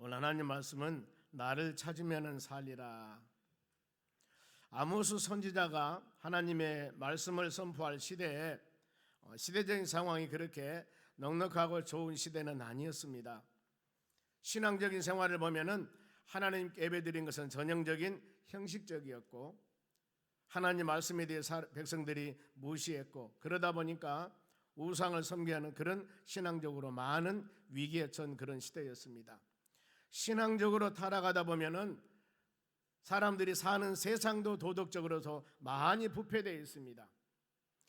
오늘 하나님 말씀은 나를 찾으면은 살리라. 아모스 선지자가 하나님의 말씀을 선포할 시대에 시대적인 상황이 그렇게 넉넉하고 좋은 시대는 아니었습니다. 신앙적인 생활을 보면은 하나님께 예배드린 것은 전형적인 형식적이었고 하나님 말씀에 대해 백성들이 무시했고 그러다 보니까 우상을 섬기는 그런 신앙적으로 많은 위기에 처한 그런 시대였습니다. 신앙적으로 타락하다 보면은 사람들이 사는 세상도 도덕적으로도 많이 부패되어 있습니다.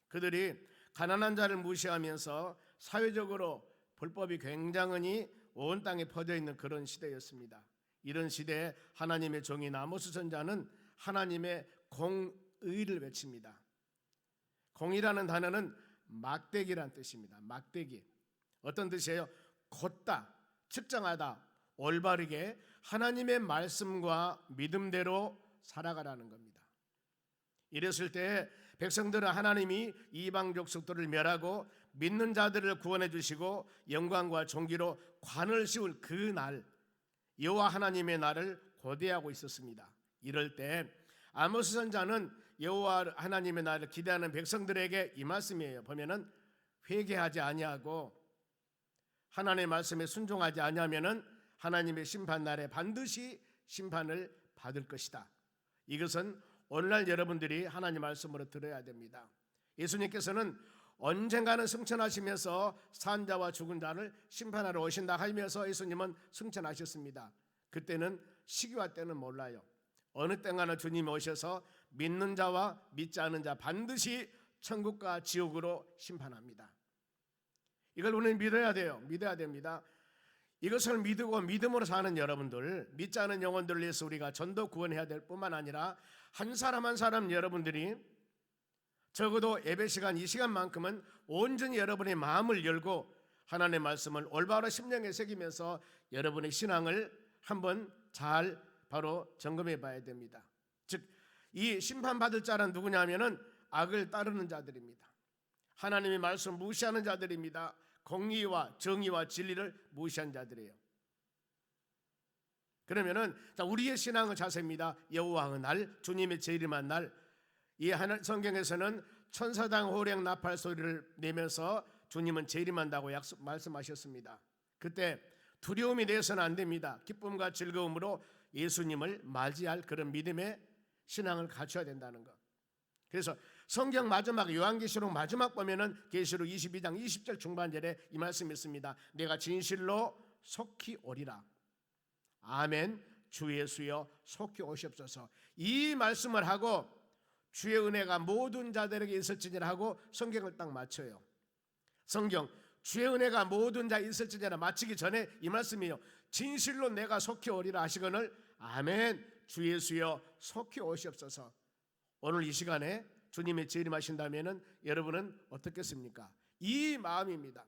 그들이 가난한 자를 무시하면서 사회적으로 불법이 굉장히 온 땅에 퍼져 있는 그런 시대였습니다. 이런 시대에 하나님의 종인 아모스 선지자는 하나님의 공의를 외칩니다. 공의라는 단어는 막대기란 뜻입니다. 막대기. 어떤 뜻이에요? 곧다, 측정하다, 올바르게 하나님의 말씀과 믿음대로 살아가라는 겁니다. 이랬을 때 백성들은 하나님이 이방 족속들을 멸하고 믿는 자들을 구원해 주시고 영광과 존귀로 관을 씌울 그 날, 여호와 하나님의 날을 고대하고 있었습니다. 이럴 때 아모스 선지자는 여호와 하나님의 날을 기대하는 백성들에게 이 말씀이에요. 보면은 회개하지 아니하고 하나님의 말씀에 순종하지 아니하면은 하나님의 심판 날에 반드시 심판을 받을 것이다. 이것은 오늘날 여러분들이 하나님 말씀으로 들어야 됩니다. 예수님께서는 언젠가는 승천하시면서 산자와 죽은 자를 심판하러 오신다 하면서 예수님은 승천하셨습니다. 그때는 시기와 때는 몰라요. 어느 때가는 주님이 오셔서 믿는 자와 믿지 않은 자 반드시 천국과 지옥으로 심판합니다. 이걸 우리는 믿어야 돼요. 믿어야 됩니다. 이것을 믿고 믿음으로 사는 여러분들, 믿지 않은 영혼들을 위해서 우리가 전도 구원해야 될 뿐만 아니라 한 사람 한 사람 여러분들이 적어도 예배 시간 이 시간만큼은 온전히 여러분의 마음을 열고 하나님의 말씀을 올바로 심령에 새기면서 여러분의 신앙을 한번 잘 바로 점검해 봐야 됩니다. 즉, 이 심판받을 자는 누구냐면은 악을 따르는 자들입니다. 하나님의 말씀을 무시하는 자들입니다. 공의와 정의와 진리를 무시한 자들이에요. 그러면은 우리의 신앙은 자세입니다. 여호와의 날, 주님의 재림한 날. 이 성경에서는 천사당 호령 나팔 소리를 내면서 주님은 재림한다고 말씀하셨습니다. 그때 두려움이 내서는 안 됩니다. 기쁨과 즐거움으로 예수님을 맞이할 그런 믿음의 신앙을 갖춰야 된다는 것. 그래서 성경 마지막 요한계시록 마지막 보면은 계시록 22장 20절 중반절에 이 말씀이 있습니다. 내가 진실로 속히 오리라. 아멘. 주 예수여 속히 오시옵소서. 이 말씀을 하고 주의 은혜가 모든 자들에게 있을지니라 하고 성경을 딱 맞춰요. 성경 주의 은혜가 모든 자에 있을지니라 마치기 전에 이 말씀이에요. 진실로 내가 속히 오리라 하시거늘 아멘. 주 예수여 속히 오시옵소서. 오늘 이 시간에 주님의 재림하신다면은 여러분은 어떻겠습니까? 이 마음입니다.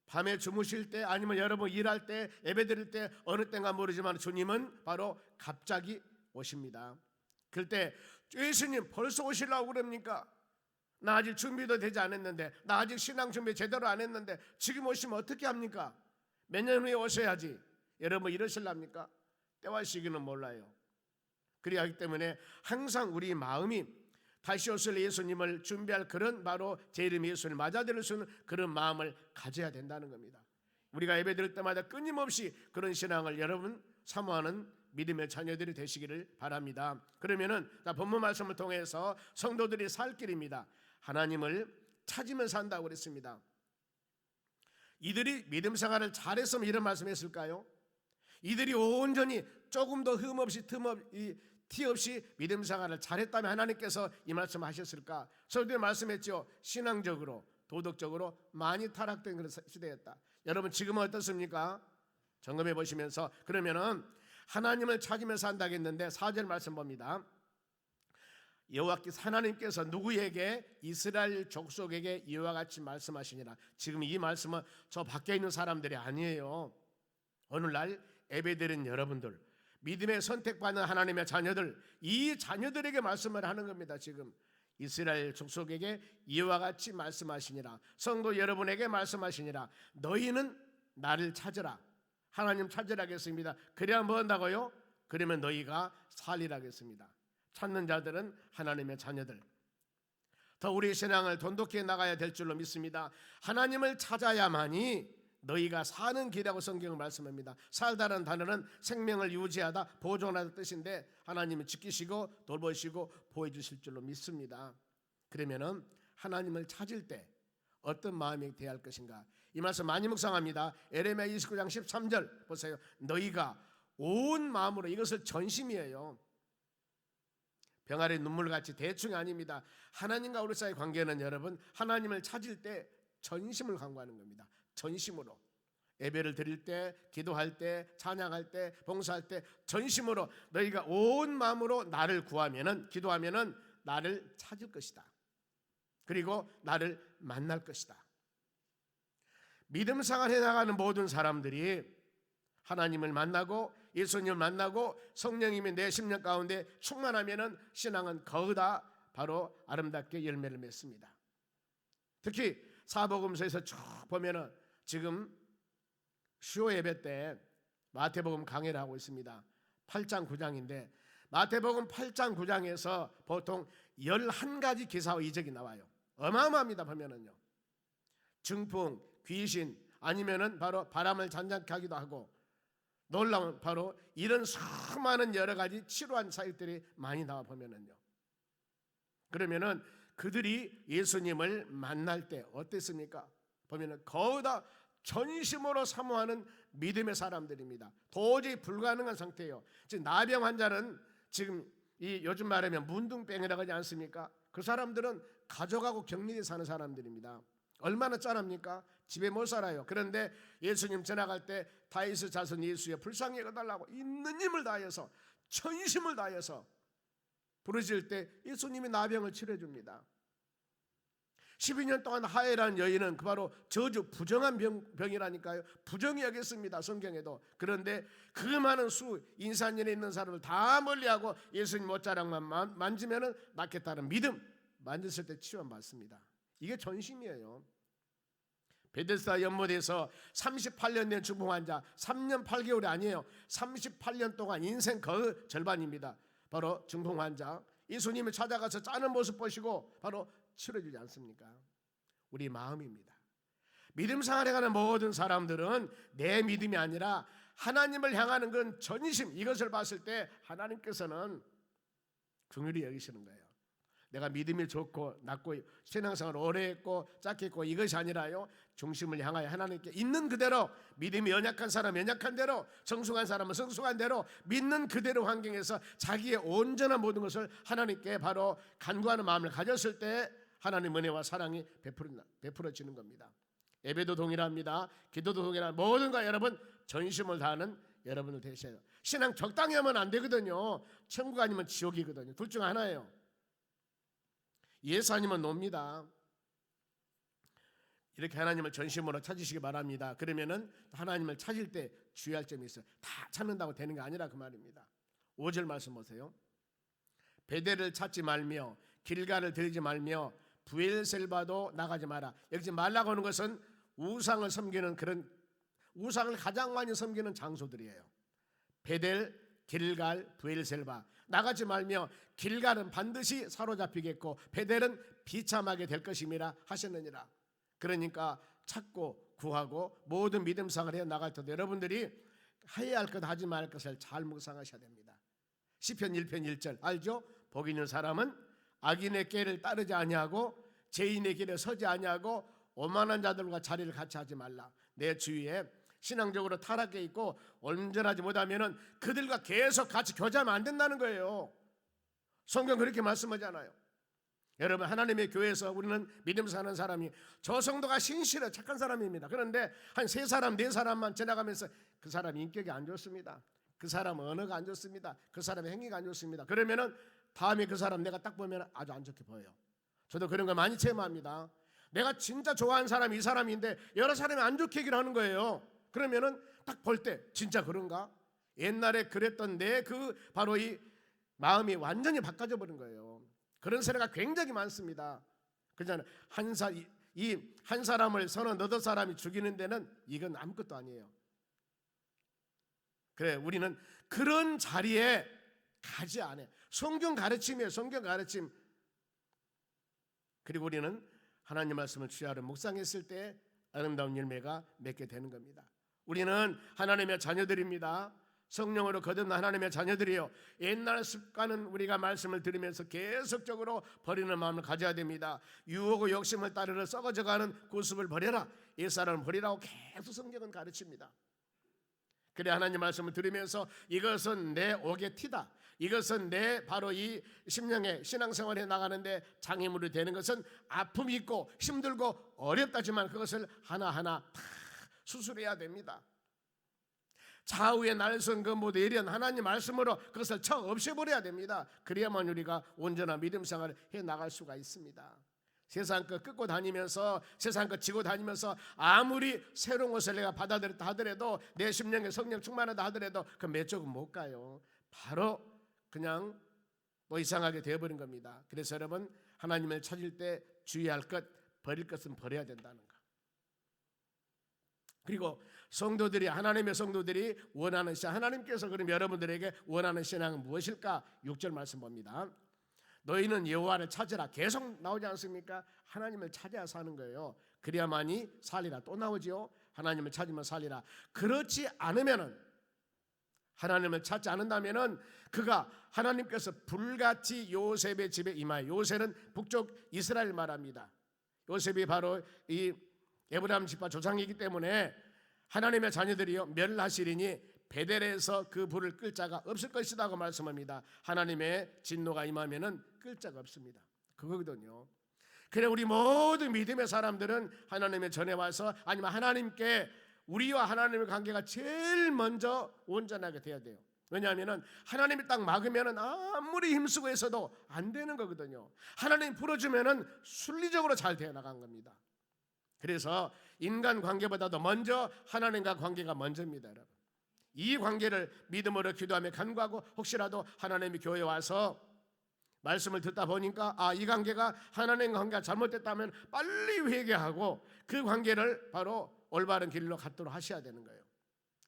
밤에 주무실 때 아니면 여러분 일할 때 예배드릴 때 어느 때인가 모르지만 주님은 바로 갑자기 오십니다. 그럴 때 예수님 벌써 오시려고 그럽니까? 나 아직 준비도 되지 않았는데, 나 아직 신앙 준비 제대로 안 했는데 지금 오시면 어떻게 합니까? 몇 년 후에 오셔야지. 여러분 이러실랍니까? 때와 시기는 몰라요. 그래야 하기 때문에 항상 우리 마음이 다시 오실 예수님을 준비할 그런 바로 재림 예수님을 맞아들일 수 있는 그런 마음을 가져야 된다는 겁니다. 우리가 예배드릴 때마다 끊임없이 그런 신앙을 여러분 사모하는 믿음의 자녀들이 되시기를 바랍니다. 그러면은 본문 말씀을 통해서 성도들이 살 길입니다. 하나님을 찾으면 산다고 그랬습니다. 이들이 믿음 생활을 잘했으면 이런 말씀했을까요? 이들이 온전히 조금도 티 없이 믿음 생활을 잘했다면 하나님께서 이 말씀 하셨을까? 서두에 말씀했죠. 신앙적으로 도덕적으로 많이 타락된 그런 시대였다. 여러분 지금은 어떻습니까? 점검해 보시면서 그러면은 하나님을 찾으며 산다고 했는데 4절 말씀 봅니다. 여호와께서 하나님께서 누구에게 이스라엘 족속에게 이와 같이 말씀하시니라. 지금 이 말씀은 저 밖에 있는 사람들이 아니에요. 오늘날 예배드린 여러분들, 믿음의 선택받는 하나님의 자녀들, 이 자녀들에게 말씀을 하는 겁니다. 지금 이스라엘 족속에게 이와 같이 말씀하시니라. 성도 여러분에게 말씀하시니라. 너희는 나를 찾으라. 하나님 찾으라겠습니다. 그래야 뭐 한다고요? 그러면 너희가 살리라겠습니다. 찾는 자들은 하나님의 자녀들. 더 우리 신앙을 돈독히 나가야 될 줄로 믿습니다. 하나님을 찾아야만이 너희가 사는 길이라고 성경은 말씀합니다. 살다는 단어는 생명을 유지하다, 보존하다 뜻인데 하나님은 지키시고 돌보시고 보여주실 줄로 믿습니다. 그러면은 하나님을 찾을 때 어떤 마음이 돼야 할 것인가? 이 말씀 많이 묵상합니다. 에레미야 29장 13절 보세요. 너희가 온 마음으로, 이것을 전심이에요. 병아리 눈물같이 대충이 아닙니다. 하나님과 우리 사이의 관계는 여러분, 하나님을 찾을 때 전심을 강구하는 겁니다. 전심으로. 예배를 드릴 때, 기도할 때, 찬양할 때, 봉사할 때 전심으로 너희가 온 마음으로 나를 구하면은, 기도하면은 나를 찾을 것이다. 그리고 나를 만날 것이다. 믿음 생활해 나가는 모든 사람들이 하나님을 만나고 예수님을 만나고 성령님이 내 심령 가운데 충만하면은 신앙은 거기다 바로 아름답게 열매를 맺습니다. 특히 사복음서에서 쭉 보면은 지금 수요 예배 때 마태복음 강해를 하고 있습니다. 8장 9장인데 마태복음 8장 9장에서 보통 11가지 기사와 이적이 나와요. 어마어마합니다. 보면은요. 증풍, 귀신, 아니면은 바로 바람을 잔잔케 하기도 하고, 놀라운 바로 이런 수많은 여러 가지 치료한 사역들이 많이 나와 보면은요. 그러면은 그들이 예수님을 만날 때 어땠습니까? 보면은 거기다 전심으로 사모하는 믿음의 사람들입니다. 도저히 불가능한 상태예요. 지금 나병 환자는 지금 이 요즘 말하면 문둥병이라고 하지 않습니까? 그 사람들은 가족하고 격리돼 사는 사람들입니다. 얼마나 짠합니까? 집에 못 살아요. 그런데 예수님 지나갈 때 다윗의 자손 예수여 불쌍히 여겨달라고 있는 힘을 다해서, 전심을 다해서 부르실 때 예수님이 나병을 치료해줍니다. 12년 동안 하엘한 여인은 그 바로 저주, 부정한 병이라니까요. 부정이 여겼습니다. 성경에도. 그런데 그 많은 수, 인산연에 있는 사람을 다 멀리하고 예수님 못자락만 만지면 낫겠다는 믿음, 만졌을 때 치유만 받습니다. 이게 전심이에요. 베데스다 연못에서 38년 된 중풍 환자, 3년 8개월이 아니에요. 38년 동안 인생 그 절반입니다. 바로 중풍 환자, 예수님을 찾아가서 짜는 모습 보시고 바로 치료해주지 않습니까? 우리 마음입니다. 믿음 생활해가는 모든 사람들은 내 믿음이 아니라 하나님을 향하는 건 전심, 이것을 봤을 때 하나님께서는 긍휼히 여기시는 거예요. 내가 믿음이 좋고 낮고 신앙생활을 오래 했고 짧게 했고 이것이 아니라요, 중심을 향하여 하나님께 있는 그대로, 믿음이 연약한 사람은 연약한 대로, 성숙한 사람은 성숙한 대로 믿는 그대로 환경에서 자기의 온전한 모든 것을 하나님께 바로 간구하는 마음을 가졌을 때 하나님 은혜와 사랑이 베풀어지는 겁니다. 예배도 동일합니다. 기도도 동일합니다. 모든 거 여러분 전심을 다하는 여러분을 되셔야 돼요. 신앙 적당히 하면 안 되거든요. 천국 아니면 지옥이거든요. 둘 중 하나예요. 예수 아니면 놉니다. 이렇게 하나님을 전심으로 찾으시기 바랍니다. 그러면은 하나님을 찾을 때 주의할 점이 있어요. 다 찾는다고 되는 게 아니라 그 말입니다. 5절 말씀 보세요. 베델을 찾지 말며 길가를 들이지 말며 브엘셀바도 나가지 마라. 여기 지금 말라고 하는 것은 우상을 섬기는, 그런 우상을 가장 많이 섬기는 장소들이에요. 베델, 길갈, 브엘셀바. 나가지 말며 길갈은 반드시 사로잡히겠고 베델은 비참하게 될 것임이라 하셨느니라. 그러니까 찾고 구하고 모든 믿음 생활을 해 나갈 때 여러분들이 해야 할 것 하지 말 것을 잘 묵상하셔야 됩니다. 시편 1편 1절 알죠? 복 있는 사람은 악인의 길을 따르지 아니하고 죄인의 길에 서지 아니하고 오만한 자들과 자리를 같이 하지 말라. 내 주위에 신앙적으로 타락해 있고 온전하지 못하면은 그들과 계속 같이 교제하면 안 된다는 거예요. 성경 그렇게 말씀하잖아요. 여러분, 하나님의 교회에서 우리는 믿음 사는 사람이, 저 성도가 신실해 착한 사람입니다. 그런데 한 3사람 4사람만 지나가면서 그 사람 인격이 안 좋습니다. 그 사람 언어가 안 좋습니다. 그 사람의 행위가 안 좋습니다. 그러면은 다음에 그 사람 내가 딱 보면 아주 안 좋게 보여요. 저도 그런 걸 많이 체험합니다. 내가 진짜 좋아하는 사람이 이 사람인데 여러 사람이 안 좋게 얘기를 하는 거예요. 그러면은 딱 볼 때 진짜 그런가? 옛날에 그랬던 내 그 바로 이 마음이 완전히 바꿔져 버린 거예요. 그런 사례가 굉장히 많습니다. 그냥 한 사람을 서너 너덟 사람이 죽이는 데는 이건 아무것도 아니에요. 그래, 우리는 그런 자리에 가지 않아요. 성경 가르침이에요. 성경 가르침. 그리고 우리는 하나님 말씀을 주야로 묵상했을 때 아름다운 열매가 맺게 되는 겁니다. 우리는 하나님의 자녀들입니다. 성령으로 거듭난 하나님의 자녀들이요, 옛날 습관은 우리가 말씀을 들으면서 계속적으로 버리는 마음을 가져야 됩니다. 유혹과 욕심을 따르러 썩어져가는 구습을 버려라, 옛사람을 버리라고 계속 성경은 가르칩니다. 그래, 하나님 말씀을 들으면서 이것은 내 옥의 티다, 이것은 내 바로 이 심령의 신앙생활에 나가는데 장애물이 되는 것은 아픔이 있고 힘들고 어렵다지만 그것을 하나하나 다 수술해야 됩니다. 좌우의 날선 그 모두 예리한 하나님 말씀으로 그것을 쳐 없애버려야 됩니다. 그래야만 우리가 온전한 믿음 생활을 해나갈 수가 있습니다. 세상 것 끊고 다니면서, 세상 것 지고 다니면서 아무리 새로운 것을 내가 받아들였다 하더라도, 내 심령에 성령 충만하다 하더라도 그 몇 쪽은 못 가요. 바로 그냥 뭐 이상하게 되어버린 겁니다. 그래서 여러분, 하나님을 찾을 때 주의할 것, 버릴 것은 버려야 된다는 거. 그리고 성도들이, 하나님의 성도들이 원하는 신앙, 하나님께서 그럼 여러분들에게 원하는 신앙은 무엇일까? 6절 말씀 봅니다. 너희는 여호와를 찾으라. 계속 나오지 않습니까? 하나님을 찾아야 사는 거예요. 그래야만이 살리라. 또 나오지요. 하나님을 찾으면 살리라. 그렇지 않으면은, 하나님을 찾지 않는다면은 그가, 하나님께서 불같이 요셉의 집에 임하여, 요셉은 북쪽 이스라엘 말합니다. 요셉이 바로 이 에브라임 집파 조상이기 때문에 하나님의 자녀들이요 멸하시리니 베델에서 그 불을 끌 자가 없을 것이라고 말씀합니다. 하나님의 진노가 임하면은 끌 자가 없습니다. 그거거든요. 그래, 우리 모든 믿음의 사람들은 하나님의 전에 와서, 아니면 하나님께, 우리와 하나님의 관계가 제일 먼저 온전하게 돼야 돼요. 왜냐하면은 하나님이 딱 막으면은 아무리 힘쓰고 해서도 안 되는 거거든요. 하나님이 풀어주면은 순리적으로 잘 되어 나간 겁니다. 그래서 인간 관계보다도 먼저 하나님과 관계가 먼저입니다, 여러분. 이 관계를 믿음으로 기도하며 간구하고, 혹시라도 하나님이 교회에 와서 말씀을 듣다 보니까 이 관계가 하나님과 관계가 잘못됐다면 빨리 회개하고 그 관계를 바로 올바른 길로 갖도록 하셔야 되는 거예요.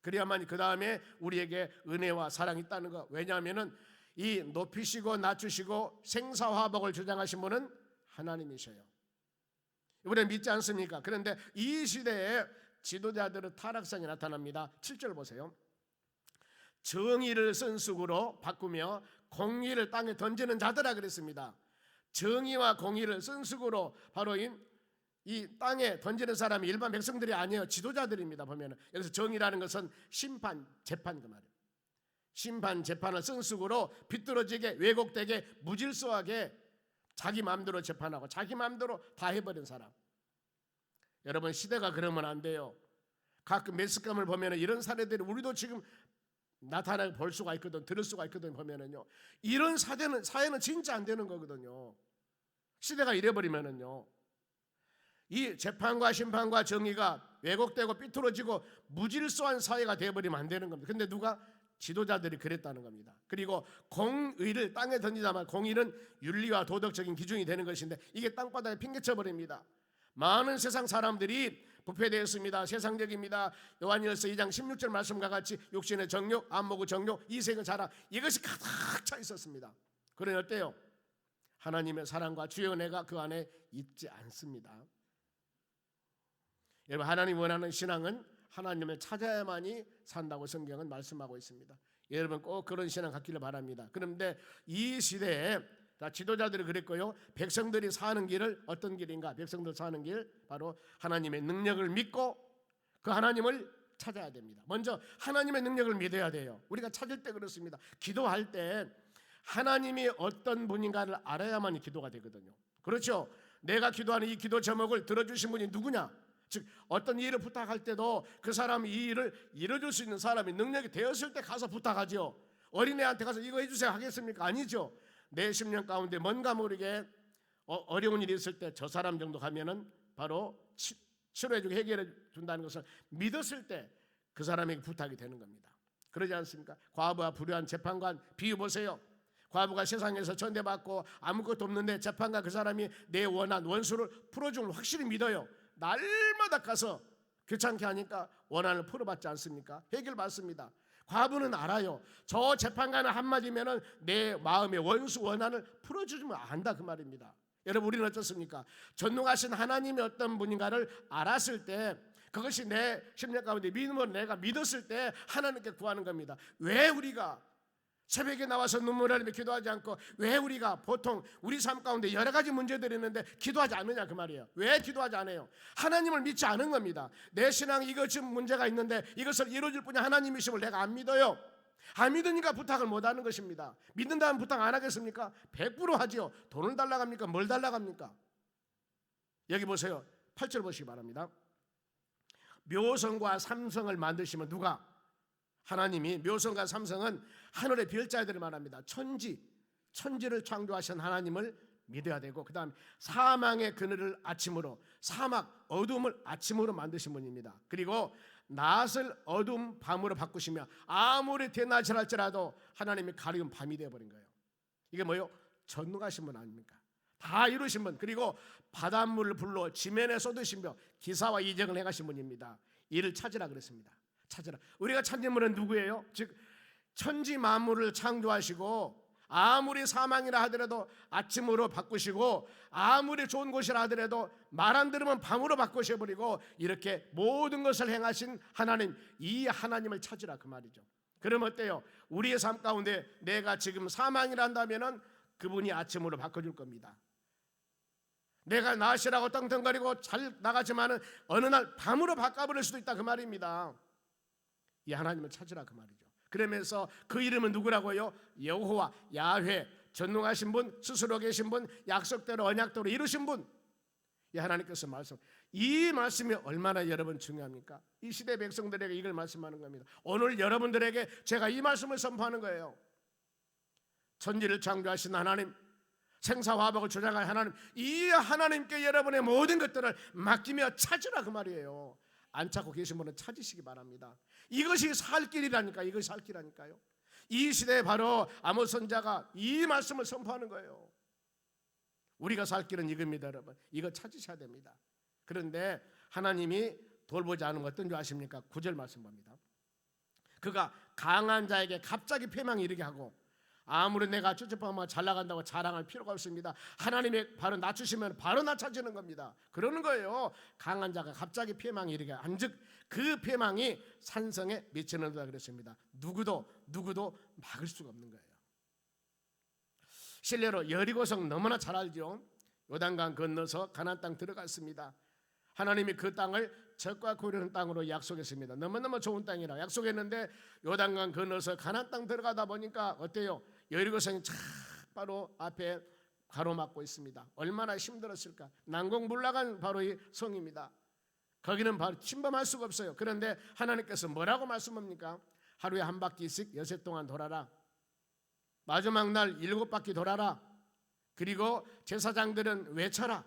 그래야만 그 다음에 우리에게 은혜와 사랑이 있다는 거. 왜냐하면은 이 높이시고 낮추시고 생사화복을 주장하신 분은 하나님이셔요. 우리는 믿지 않습니까? 그런데 이 시대에 지도자들의 타락성이 나타납니다. 7절 보세요. 정의를 쓴쑥으로 바꾸며 공의를 땅에 던지는 자들아 그랬습니다. 정의와 공의를 쓴쑥으로, 바로 이 땅에 던지는 사람이 일반 백성들이 아니에요. 지도자들입니다. 보면은 여기서 정의라는 것은 심판, 재판 그 말이에요. 심판, 재판을 쓴쑥으로 비뚤어지게, 왜곡되게, 무질서하게 자기 마음대로 재판하고 자기 마음대로 다 해버린 사람. 여러분, 시대가 그러면 안 돼요. 가끔 매스컴을 보면 이런 사례들이 우리도 지금 나타나게 볼 수가 있거든, 들을 수가 있거든. 보면은요, 이런 사회는 진짜 안 되는 거거든요. 시대가 이래버리면은요, 이 재판과 심판과 정의가 왜곡되고 삐뚤어지고 무질서한 사회가 되어버리면 안 되는 겁니다. 근데 누가? 지도자들이 그랬다는 겁니다. 그리고 공의를 땅에 던지자마자, 공의는 윤리와 도덕적인 기준이 되는 것인데 이게 땅바닥에 팽개쳐버립니다. 많은 세상 사람들이 부패되었습니다. 세상적입니다. 요한일서 2장 16절 말씀과 같이 육신의 정욕, 안목의 정욕, 이색의 자랑, 이것이 가득 차 있었습니다. 그러니 어때요? 하나님의 사랑과 주의 은혜가 그 안에 있지 않습니다. 여러분, 하나님 원하는 신앙은 하나님을 찾아야만이 산다고 성경은 말씀하고 있습니다. 여러분 꼭 그런 신앙 갖기를 바랍니다. 그런데 이 시대에 지도자들이 그랬고요, 백성들이 사는 길을 어떤 길인가? 백성들 사는 길, 바로 하나님의 능력을 믿고 그 하나님을 찾아야 됩니다. 먼저 하나님의 능력을 믿어야 돼요. 우리가 찾을 때 그렇습니다. 기도할 때 하나님이 어떤 분인가를 알아야만 기도가 되거든요. 그렇죠? 내가 기도하는 이 기도 제목을 들어주신 분이 누구냐? 즉 어떤 일을 부탁할 때도 그 사람이 이 일을 이뤄줄 수 있는 사람이 능력이 되었을 때 가서 부탁하죠. 어린애한테 가서 이거 해주세요 하겠습니까? 아니죠. 내 심령 가운데 뭔가 모르게 어려운 일이 있을 때 저 사람 정도 가면은 바로 치료해주고 해결해 준다는 것을 믿었을 때 그 사람에게 부탁이 되는 겁니다. 그러지 않습니까? 과부와 불효한 재판관 비유 보세요. 과부가 세상에서 천대받고 아무것도 없는데 재판관 그 사람이 내 원한 원수를 풀어주는 걸 확실히 믿어요. 날마다 가서 귀찮게 하니까 원한을 풀어받지 않습니까? 해결받습니다. 과부는 알아요. 저 재판관은 한마디면은 내 마음의 원수 원한을 풀어주면 안다 그 말입니다. 여러분, 우리는 어떻습니까? 전능하신 하나님이 어떤 분인가를 알았을 때, 그것이 내 심령 가운데 믿음으로 내가 믿었을 때 하나님께 구하는 겁니다. 왜 우리가 새벽에 나와서 눈물 흘리며 기도하지 않고, 왜 우리가 보통 우리 삶 가운데 여러 가지 문제들이 있는데 기도하지 않느냐 그 말이에요. 왜 기도하지 않아요? 하나님을 믿지 않은 겁니다. 내 신앙 이것 지금 문제가 있는데 이것을 이루어줄 분이 하나님이심을 내가 안 믿어요. 안 믿으니까 부탁을 못 하는 것입니다. 믿는다면 부탁 안 하겠습니까? 100% 하지요. 돈을 달라고 합니까? 뭘 달라고 합니까? 여기 보세요. 8절 보시기 바랍니다. 묘성과 삼성을 만드시면 누가? 하나님이. 묘성과 삼성은 하늘의 별자들을 말합니다. 천지를 창조하신 하나님을 믿어야 되고, 그 다음 사망의 그늘을 아침으로, 사막 어둠을 아침으로 만드신 분입니다. 그리고 낮을 어둠 밤으로 바꾸시며 아무리 대낮을 할지라도 하나님이 가리운 밤이 되어버린 거예요. 이게 뭐예요? 전능하신 분 아닙니까? 다 이루신 분. 그리고 바닷물을 불러 지면에 쏟으시며 기사와 이적을 행하신 분입니다. 이를 찾으라 그랬습니다. 찾으라. 우리가 찾는 분은 누구예요? 즉 천지 만물을 창조하시고, 아무리 사망이라 하더라도 아침으로 바꾸시고, 아무리 좋은 곳이라 하더라도 말 안 들으면 밤으로 바꾸셔버리고, 이렇게 모든 것을 행하신 하나님, 이 하나님을 찾으라 그 말이죠. 그럼 어때요? 우리의 삶 가운데 내가 지금 사망이라 한다면은 그분이 아침으로 바꿔줄 겁니다. 내가 낮이라고 떵떵거리고 잘 나가지만은 어느 날 밤으로 바꿔버릴 수도 있다 그 말입니다. 이 하나님을 찾으라 그 말이죠. 그러면서 그 이름은 누구라고요? 여호와, 야훼, 전능하신 분, 스스로 계신 분, 약속대로 언약대로 이루신 분. 이 하나님께서 말씀, 이 말씀이 얼마나 여러분 중요합니까? 이 시대 백성들에게 이걸 말씀하는 겁니다. 오늘 여러분들에게 제가 이 말씀을 선포하는 거예요. 천지를 창조하신 하나님, 생사화복을 조장할 하나님, 이 하나님께 여러분의 모든 것들을 맡기며 찾으라 그 말이에요. 안 찾고 계신 분은 찾으시기 바랍니다. 이것이 살 길이라니까. 이것이 살 길이라니까요. 이 시대에 바로 아모스 선지자가 이 말씀을 선포하는 거예요. 우리가 살 길은 이겁니다, 여러분. 이거 찾으셔야 됩니다. 그런데 하나님이 돌보지 않은 건 어떤 줄 아십니까? 9절 말씀 봅니다. 그가 강한 자에게 갑자기 패망이 이르게 하고, 아무리 내가 쭈쭈빠마 잘 나간다고 자랑할 필요가 없습니다. 하나님이 바로 낮추시면 바로 낮춰지는 겁니다. 그러는 거예요. 강한 자가 갑자기 패망이 이르게 한즉 그 패망이 산성에 미치는다 그랬습니다. 누구도 막을 수가 없는 거예요. 실례로 여리고성 너무나 잘 알죠. 요단강 건너서 가나안 땅 들어갔습니다. 하나님이 그 땅을 젖과 고르는 땅으로 약속했습니다. 너무너무 좋은 땅이라 약속했는데 요단강 건너서 가나안 땅 들어가다 보니까 어때요? 여리고성이 착 바로 앞에 가로막고 있습니다. 얼마나 힘들었을까. 난공불락한 바로 이 성입니다. 거기는 바로 침범할 수가 없어요. 그런데 하나님께서 뭐라고 말씀합니까? 하루에 한 바퀴씩 여섯 동안 돌아라. 마지막 날 7바퀴 돌아라. 그리고 제사장들은 외쳐라.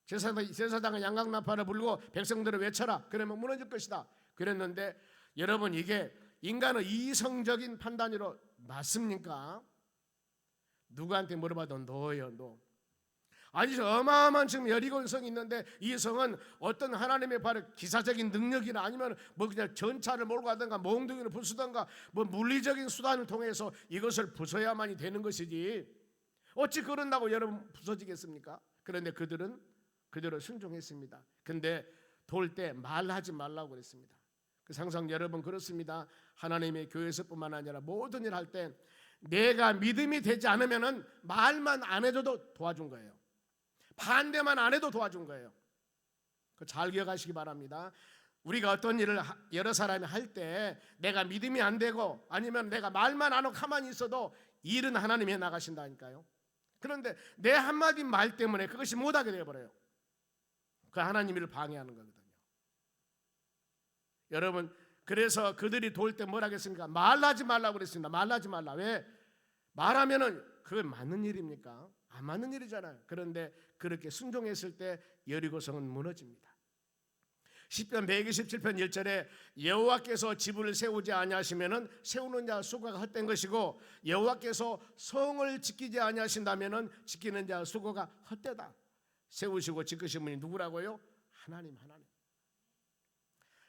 제사장은 양각나팔을 불고 백성들을 외쳐라. 그러면 무너질 것이다. 그랬는데 여러분, 이게 인간의 이성적인 판단으로 맞습니까? 누구한테 물어봐도 노예요, 노. 아니, 어마어마한 지금 여리고성이 있는데 이 성은 어떤 하나님의 바로 기사적인 능력이나 아니면 뭐 그냥 전차를 몰고 가든가 몽둥이를 부수든가 뭐 물리적인 수단을 통해서 이것을 부숴야만이 되는 것이지, 어찌 그런다고 여러분 부서지겠습니까? 그런데 그들은 그대로 순종했습니다. 근데 돌 때 말하지 말라고 그랬습니다. 항상 여러분 그렇습니다. 하나님의 교회에서뿐만 아니라 모든 일 할 때 내가 믿음이 되지 않으면은 말만 안 해줘도 도와준 거예요. 반대만 안 해도 도와준 거예요. 잘 기억하시기 바랍니다. 우리가 어떤 일을 여러 사람이 할 때 내가 믿음이 안 되고 아니면 내가 말만 안 하고 가만히 있어도 일은 하나님이 나가신다니까요. 그런데 내 한마디 말 때문에 그것이 못하게 되어버려요. 그 하나님 일을 방해하는 거거든요. 여러분, 그래서 그들이 돌 때 뭐라 했습니까? 말하지 말라고 그랬습니다. 말하지 말라. 왜? 말하면은 그게 맞는 일입니까? 안 맞는 일이잖아요. 그런데 그렇게 순종했을 때 여리고성은 무너집니다. 시편 127편 1절에 여호와께서 집을 세우지 아니하시면은 세우는 자 수고가 헛된 것이고 여호와께서 성을 지키지 아니하신다면은 지키는 자 수고가 헛되다. 세우시고 지키신 분이 누구라고요? 하나님.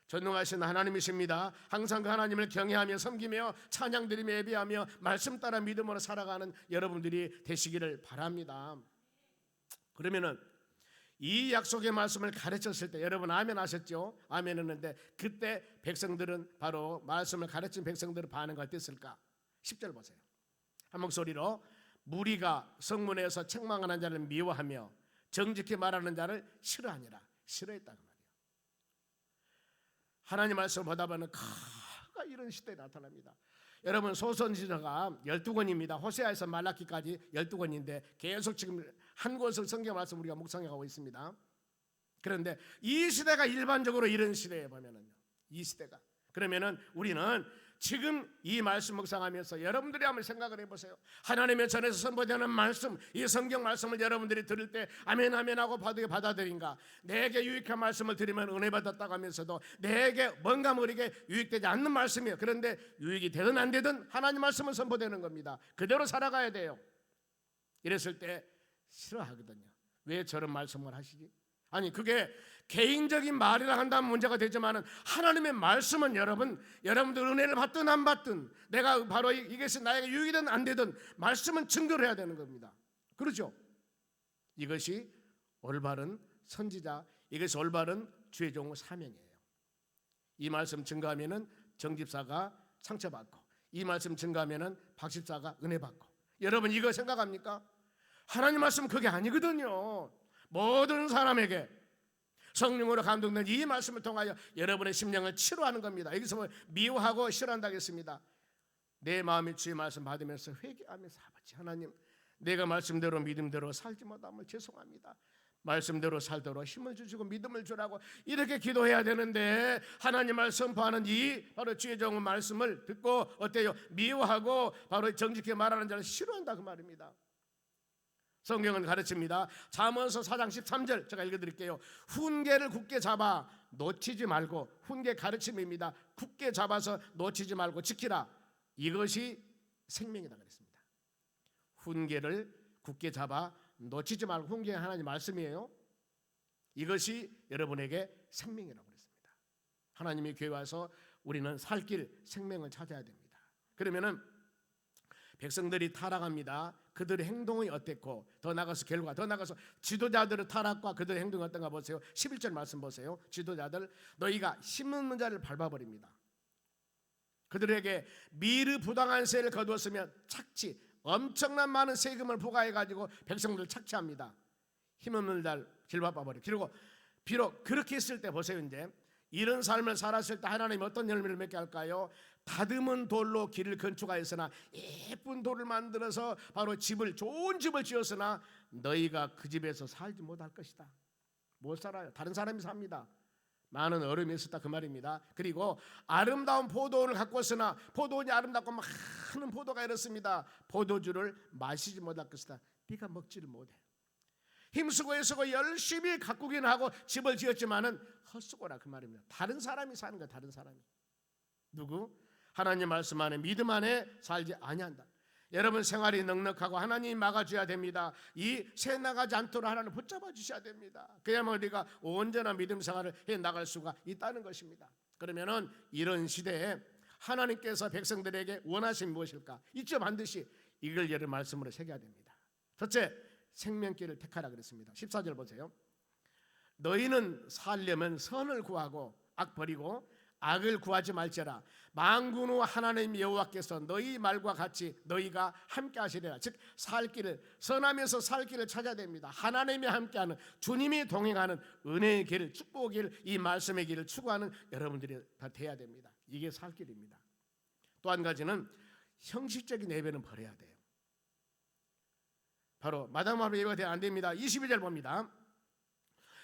전능하신 하나님이십니다. 항상 그 하나님을 경외하며 섬기며 찬양드리며 예배하며 말씀 따라 믿음으로 살아가는 여러분들이 되시기를 바랍니다. 그러면은 이 약속의 말씀을 가르쳤을 때 여러분 아멘 하셨죠? 아멘 했는데 그때 백성들은 바로 말씀을 가르친 백성들의 반응이 어땠을까? 10절 보세요. 한 목소리로 무리가 성문에서 책망하는 자를 미워하며 정직히 말하는 자를 싫어하니라. 싫어했다 그 말이에요. 하나님 말씀을 보다 보면 가 이런 시대에 나타납니다. 여러분 소선지자가 12권입니다. 호세아에서 말라기까지 12권인데 계속 지금 한 곳을 성경 말씀 우리가 묵상해가고 있습니다. 그런데 이 시대가 일반적으로 이런 시대에 보면은요. 이 시대가 그러면은 우리는 지금 이 말씀 묵상하면서 여러분들이 한번 생각을 해보세요. 하나님의 전에서 선포되는 말씀, 이 성경 말씀을 여러분들이 들을 때 아멘 아멘 하고 받아들인가? 내게 유익한 말씀을 들으면 은혜 받았다고 하면서도 내게 뭔가 모르게 유익되지 않는 말씀이에요. 그런데 유익이 되든 안 되든 하나님 말씀은 선포되는 겁니다. 그대로 살아가야 돼요. 이랬을 때 싫어하거든요. 왜 저런 말씀을 하시지? 아니 그게 개인적인 말이라 한다면 문제가 되지만 하나님의 말씀은 여러분들 은혜를 받든 안 받든 내가 바로 이것이 나에게 유익이든 안 되든 말씀은 증거를 해야 되는 겁니다. 그렇죠? 이것이 올바른 선지자, 이것이 올바른 주의 종의 사명이에요. 이 말씀 증거하면은 정집사가 상처받고 이 말씀 증거하면은 박집사가 은혜 받고 여러분 이거 생각합니까? 하나님 말씀은 그게 아니거든요. 모든 사람에게 성령으로 감동된 이 말씀을 통하여 여러분의 심령을 치료하는 겁니다. 여기서 미워하고 싫어한다고 했습니다. 내 마음이 주의 말씀 받으면서 회개하면서 아버지 하나님 내가 말씀대로 믿음대로 살지 못함을 죄송합니다. 말씀대로 살도록 힘을 주시고 믿음을 주라고 이렇게 기도해야 되는데 하나님을 선포하는 이 바로 주의 종의 말씀을 듣고 어때요? 미워하고 바로 정직히 말하는 자를 싫어한다 그 말입니다. 성경은 가르칩니다. 잠언서 4장 13절 제가 읽어드릴게요. 훈계를 굳게 잡아 놓치지 말고 훈계 가르침입니다. 굳게 잡아서 놓치지 말고 지키라. 이것이 생명이다 그랬습니다. 훈계를 굳게 잡아 놓치지 말고 훈계가 하나님 말씀이에요. 이것이 여러분에게 생명이라고 그랬습니다. 하나님의 교회 와서 우리는 살 길 생명을 찾아야 됩니다. 그러면은 백성들이 타락합니다. 그들의 행동이 어땠고 더 나가서 결과 더 나가서 지도자들의 타락과 그들의 행동이 어떤가 보세요. 11절 말씀 보세요. 지도자들 너희가 심는 자를 밟아버립니다. 그들에게 미르 부당한 세를 거두었으면 착취 엄청난 많은 세금을 부과해가지고 백성들을 착취합니다. 힘없는 자를 길밟아버려. 그리고 비록 그렇게 했을 때 보세요. 이제 이런 삶을 살았을 때 하나님이 어떤 열매를 맺게 할까요? 다듬은 돌로 길을 건축하였으나 예쁜 돌을 만들어서 바로 좋은 집을 지었으나 너희가 그 집에서 살지 못할 것이다. 못 살아요. 다른 사람이 삽니다. 많은 어려움이 있었다 그 말입니다. 그리고 아름다운 포도원을 갖고 왔으나 포도원이 아름답고 많은 포도가 이렇습니다. 포도주를 마시지 못할 것이다. 네가 먹지를 못해. 힘쓰고 애쓰고 열심히 가꾸긴 하고 집을 지었지만은 헛수고라 그 말입니다. 다른 사람이 사는 거야. 다른 사람이. 누구? 하나님 말씀 안에 믿음 안에 살지 아니한다. 여러분 생활이 넉넉하고 하나님이 막아줘야 됩니다. 이 새 나가지 않도록 하나님 붙잡아 주셔야 됩니다. 그야말로 우리가 온전한 믿음 생활을 해 나갈 수가 있다는 것입니다. 그러면은 이런 시대에 하나님께서 백성들에게 원하신 무엇일까? 이점 반드시 이걸 여러분 말씀으로 새겨야 됩니다. 첫째, 생명길을 택하라 그랬습니다. 14절 보세요. 너희는 살려면 선을 구하고 악 버리고 악을 구하지 말지라. 만군의 하나님 여호와께서 너희 말과 같이 너희가 함께 하시리라. 즉 살 길을 선하면서 살 길을 찾아야 됩니다. 하나님이 함께하는 주님이 동행하는 은혜의 길을 축복의 길을 이 말씀의 길을 추구하는 여러분들이 다 돼야 됩니다. 이게 살 길입니다. 또 한 가지는 형식적인 예배는 버려야 돼요. 바로 마다마로 예배가 되면 안 됩니다. 22절 봅니다.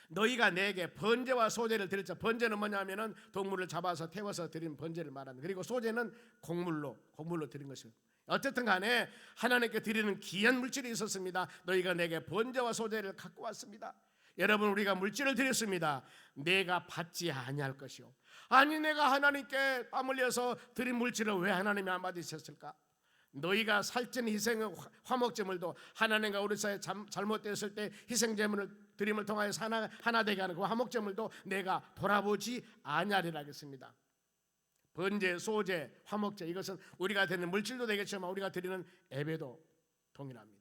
너희가 내게 번제와 소제를 드릴 자. 번제는 뭐냐면은 동물을 잡아서 태워서 드린 번제를 말하는. 그리고 소제는 곡물로 드린 것입니다. 어쨌든 간에 하나님께 드리는 귀한 물질이 있었습니다. 너희가 내게 번제와 소제를 갖고 왔습니다. 여러분 우리가 물질을 드렸습니다. 내가 받지 아니할 것이요. 아니 내가 하나님께 땀 흘려서 드린 물질을 왜 하나님이 안 받으셨을까? 너희가 살찐 희생의 화목제물도 하나님과 우리 사이에 잘못되었을 때 희생제물을 드림을 통하여 하나 되게 하는 그 화목제물도 내가 돌아보지 아니하리라 하겠습니다. 번제, 소제, 화목제, 이것은 우리가 드리는 물질도 되겠지만 우리가 드리는 예배도 동일합니다.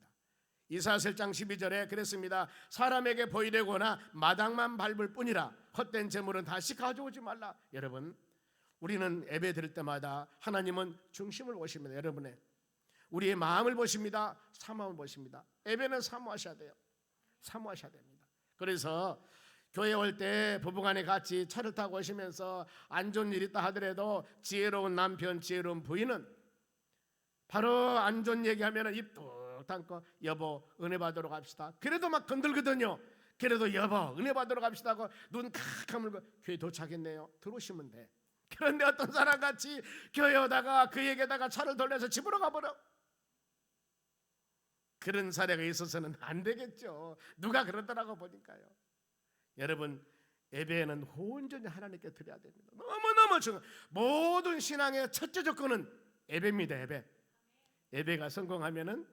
이사야서 1장 12절에 그랬습니다. 사람에게 보이되거나 마당만 밟을 뿐이라 헛된 제물은 다시 가져오지 말라. 여러분, 우리는 예배 드릴 때마다 하나님은 중심을 보십니다. 여러분의 우리의 마음을 보십니다. 사모함을 보십니다. 예배는 사모하셔야 돼요. 사모하셔야 됩니다. 그래서 교회 올 때 부부간에 같이 차를 타고 오시면서 안 좋은 일 있다 하더라도 지혜로운 남편, 지혜로운 부인은 바로 안 좋은 얘기하면 입 뚝 담고 여보 은혜 받으러 갑시다. 그래도 막 건들거든요. 그래도 여보 은혜 받으러 갑시다 하고 눈 칵 감을고 교회 도착했네요. 들어오시면 돼. 그런데 어떤 사람 같이 교회 오다가 그에게다가 차를 돌려서 집으로 가버려. 그런 사례가 있어서는 안 되겠죠. 누가 그러더라고 보니까요. 여러분, 예배는 온전히 하나님께 드려야 됩니다. 너무너무 중요해요. 모든 신앙의 첫째 조건은 예배입니다. 예배가 성공하면은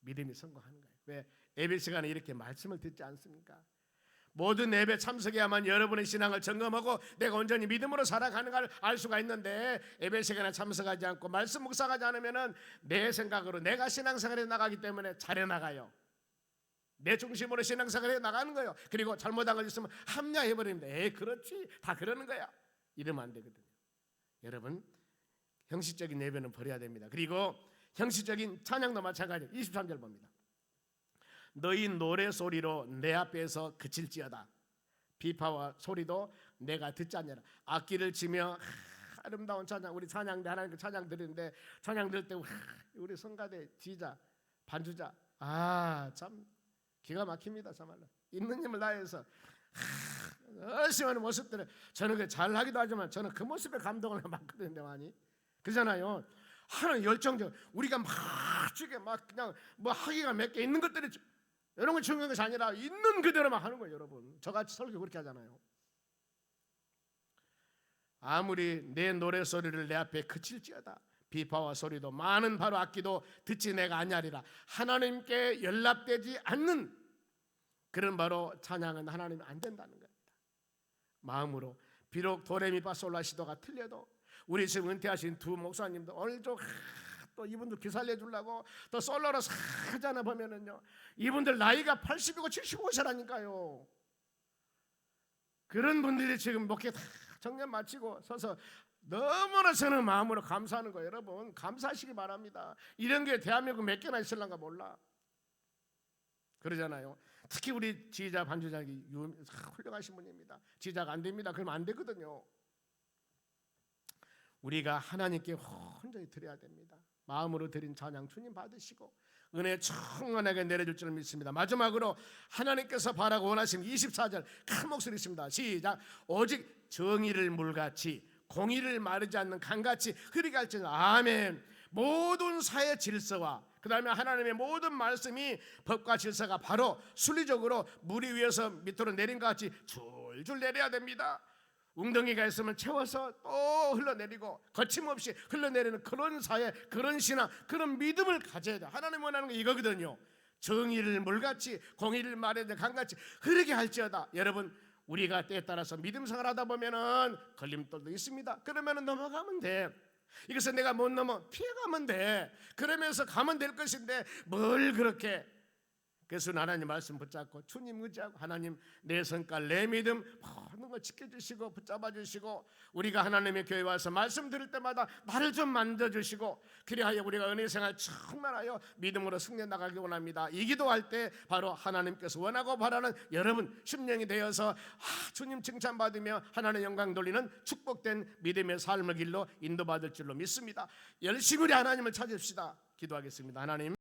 믿음이 성공하는 거예요. 왜? 예배 시간에 이렇게 말씀을 듣지 않습니까? 모든 예배 참석해야만 여러분의 신앙을 점검하고 내가 온전히 믿음으로 살아가는가를 알 수가 있는데 예배 시간에 참석하지 않고 말씀 묵상하지 않으면은 내 생각으로 내가 신앙생활에 나가기 때문에 잘해 나가요. 내 중심으로 신앙생활에 나가는 거예요. 그리고 잘못한 것 있으면 합리화해버립니다. 그렇지 다 그러는 거야. 이러면 안 되거든요. 여러분, 형식적인 예배는 버려야 됩니다. 그리고 형식적인 찬양도 마찬가지예요. 23절 봅니다. 너희 노래소리로 내 앞에서 그칠지어다. 비파와 소리도 내가 듣지 않느라. 악기를 치며 아름다운 찬양, 우리 찬양대 하나님께 찬양 드리는데 찬양 들을 때 우리 성가대 지자 반주자 참 기가 막힙니다. 정말로 있는 힘을 다해서 열심히 하는 모습들을 저는 그 잘하기도 하지만 저는 그 모습에 감동을 받거든요. 많이 그러잖아요. 하는 열정적 우리가 막 주게 막 그냥 뭐 하기가 몇 개 있는 것들이 이런 건 중요한 것이 아니라 있는 그대로만 하는 거예요. 여러분, 저같이 설교 그렇게 하잖아요. 아무리 내 노래소리를 내 앞에 그칠지어다. 비파와 소리도 많은 바로 악기도 듣지 내가 아니하리라. 하나님께 연락되지 않는 그런 바로 찬양은 하나님이 안 된다는 겁니다. 마음으로 비록 도레미파솔라시도가 틀려도 우리 지금 은퇴하신 두 목사님도 오늘 또 이분들 기살려 주려고 또 솔로로 하잖아 보면은요. 이분들 나이가 80이고 75세라니까요. 그런 분들이 지금 목회 다 정년 마치고 서서 너무나 저는 마음으로 감사하는 거예요. 여러분 감사하시기 바랍니다. 이런 게 대한민국 몇 개나 있을란가 몰라. 그러잖아요. 특히 우리 지휘자 반주자기 훌륭하신 분입니다. 지휘자가 안 됩니다. 그러면 안 되거든요. 우리가 하나님께 온전히 드려야 됩니다. 마음으로 드린 찬양 주님 받으시고 은혜 충만하게 내려줄 줄 믿습니다. 마지막으로 하나님께서 바라고 원하시는 24절 큰 목소리 있습니다. 시작. 오직 정의를 물같이 공의를 마르지 않는 강같이 흐리게 할지니 아멘. 모든 사회 질서와 그 다음에 하나님의 모든 말씀이 법과 질서가 바로 순리적으로 물 위에서 밑으로 내린 것 같이 줄줄 내려야 됩니다. 웅덩이가 있으면 채워서 또 흘러내리고 거침없이 흘러내리는 그런 사회, 그런 신앙, 그런 믿음을 가져야 돼요. 하나님 원하는 게 이거거든요. 정의를 물같이 공의를 말해야 돼 강같이 흐르게 할지어다. 여러분 우리가 때에 따라서 믿음 생활하다 보면은 걸림돌도 있습니다. 그러면은 넘어가면 돼. 이것은 내가 못 넘어 피해가면 돼. 그러면서 가면 될 것인데 뭘 그렇게. 그래서 하나님 말씀 붙잡고 주님 의지하고 하나님 내 성깔 내 믿음 모든 거 지켜주시고 붙잡아 주시고 우리가 하나님의 교회 와서 말씀 들을 때마다 나를 좀 만져주시고 그리하여 우리가 은혜 생활 충만하여 믿음으로 승리해 나가기 원합니다. 이 기도할 때 바로 하나님께서 원하고 바라는 여러분 심령이 되어서 주님 칭찬받으며 하나님 영광 돌리는 축복된 믿음의 삶의 길로 인도받을 줄로 믿습니다. 열심히 우리 하나님을 찾읍시다. 기도하겠습니다. 하나님